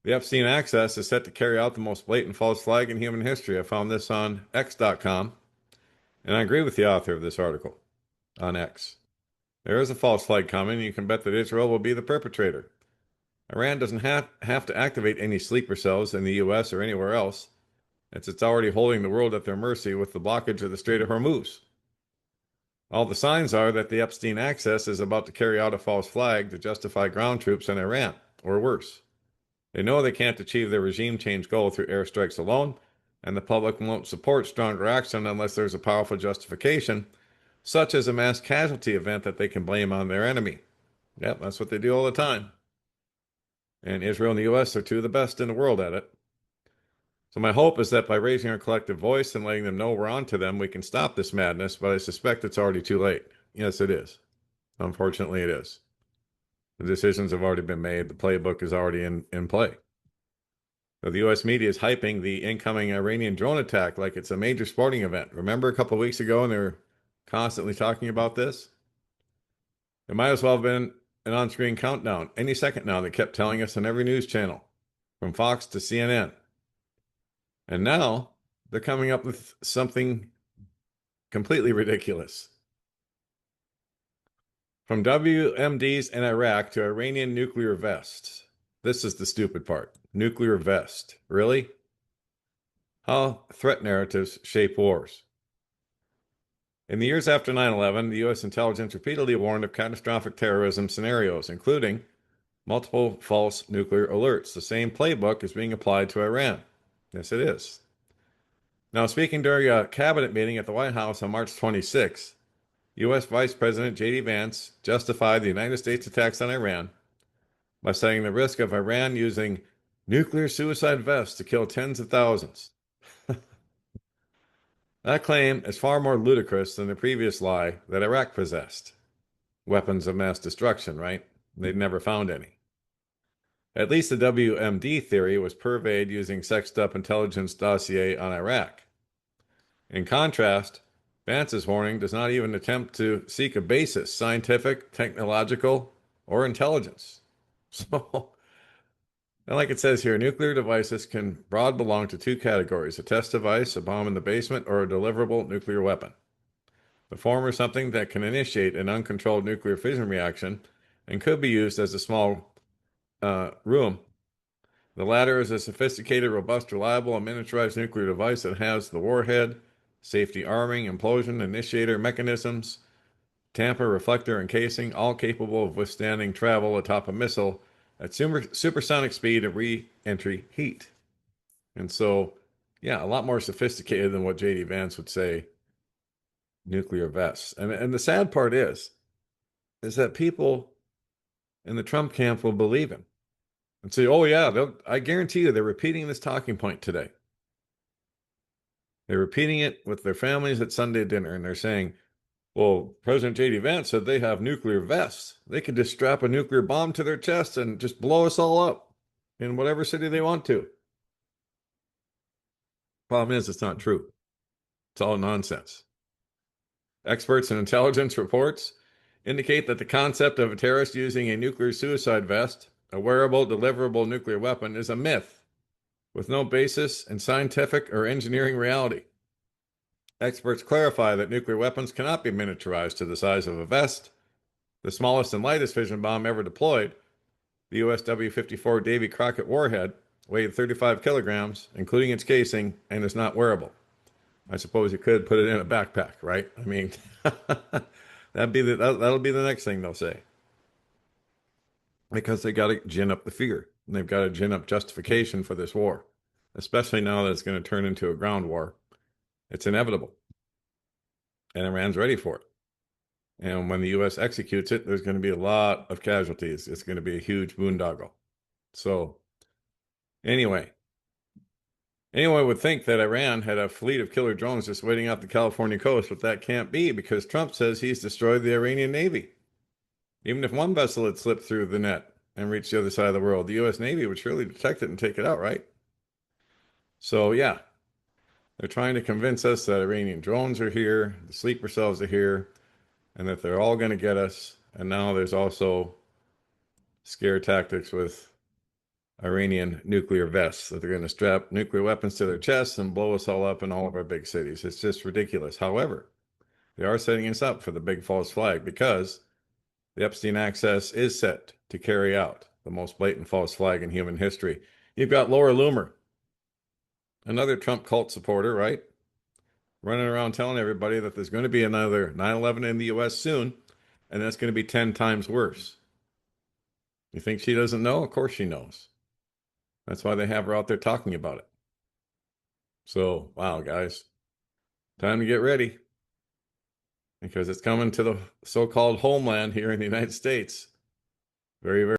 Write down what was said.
The Epstein access is set to carry out the most blatant false flag in human history. I found this on X.com, and I agree with the author of this article on X. There is a false flag coming, and you can bet that Israel will be the perpetrator. Iran doesn't have to activate any sleeper cells in the US or anywhere else, as it's already holding the world at their mercy with the blockage of the Strait of Hormuz. All the signs are that the Epstein access is about to carry out a false flag to justify ground troops in Iran, or worse. They know they can't achieve their regime change goal through airstrikes alone, and the public won't support stronger action unless there's a powerful justification, such as a mass casualty event that they can blame on their enemy. Yep, that's what they do all the time. And Israel and the US are two of the best in the world at it. So my hope is that by raising our collective voice and letting them know we're on to them, we can stop this madness, but I suspect it's already too late. Yes, it is. Unfortunately, it is. The decisions have already been made. The playbook is already in play. So the U.S. media is hyping the incoming Iranian drone attack like it's a major sporting event. Remember a couple of weeks ago, and they were constantly talking about this? It might as well have been an on-screen countdown. Any second now, they kept telling us on every news channel, from Fox to CNN. And now they're coming up with something completely ridiculous. From WMDs in Iraq to Iranian nuclear vests. This is the stupid part. Nuclear vest. Really? How threat narratives shape wars. In the years after 9/11, the U.S. intelligence repeatedly warned of catastrophic terrorism scenarios, including multiple false nuclear alerts. The same playbook is being applied to Iran. Yes, it is. Now, speaking during a cabinet meeting at the White House on March 26, U.S. Vice President J.D. Vance justified the United States attacks on Iran by citing the risk of Iran using nuclear suicide vests to kill tens of thousands. That claim is far more ludicrous than the previous lie that Iraq possessed weapons of mass destruction, right? They'd never found any. At least the WMD theory was purveyed using sexed up intelligence dossier on Iraq. In contrast, Vance's warning does not even attempt to seek a basis, scientific, technological, or intelligence. So, and like it says here, nuclear devices can broad belong to two categories: a test device, a bomb in the basement, or a deliverable nuclear weapon. The former is something that can initiate an uncontrolled nuclear fission reaction and could be used as a small room. The latter is a sophisticated, robust, reliable, and miniaturized nuclear device that has the warhead, safety arming, implosion, initiator mechanisms, tamper, reflector, and casing, all capable of withstanding travel atop a missile at supersonic speed and re-entry heat. And so, yeah, a lot more sophisticated than what J.D. Vance would say nuclear vests. And the sad part is that people in the Trump camp will believe him and say, oh, yeah, I guarantee you they're repeating this talking point today. They're repeating it with their families at Sunday dinner, and they're saying, well, President J.D. Vance said they have nuclear vests. They could just strap a nuclear bomb to their chest and just blow us all up in whatever city they want to. Problem is, it's not true. It's all nonsense. Experts in intelligence reports indicate that the concept of a terrorist using a nuclear suicide vest, a wearable, deliverable nuclear weapon, is a myth with no basis in scientific or engineering reality. Experts clarify that nuclear weapons cannot be miniaturized to the size of a vest. The smallest and lightest fission bomb ever deployed, the US W-54 Davy Crockett warhead, weighed 35 kilograms, including its casing, and is not wearable. I suppose you could put it in a backpack, right? I mean, that'll be the next thing they'll say, because they got to gin up the fear, and they've got to gin up justification for this war, especially now that it's going to turn into a ground war. It's inevitable, and Iran's ready for it. And when the U.S. executes it, there's going to be a lot of casualties. It's going to be a huge boondoggle. So, anyway, anyone would think that Iran had a fleet of killer drones just waiting off the California coast, but that can't be because Trump says he's destroyed the Iranian Navy. Even if one vessel had slipped through the net and reached the other side of the world, the U.S. Navy would surely detect it and take it out, right? So, yeah, they're trying to convince us that Iranian drones are here, the sleeper cells are here, and that they're all going to get us. And now there's also scare tactics with Iranian nuclear vests that they're going to strap nuclear weapons to their chests and blow us all up in all of our big cities. It's just ridiculous. However, they are setting us up for the big false flag because the Epstein access is set to carry out the most blatant false flag in human history. You've got Laura Loomer, another Trump cult supporter, right? Running around telling everybody that there's going to be another 9/11 in the U.S. soon, and that's going to be 10 times worse. You think she doesn't know? Of course she knows. That's why they have her out there talking about it. So, wow, guys, time to get ready because it's coming to the so-called homeland here in the United States. Very, very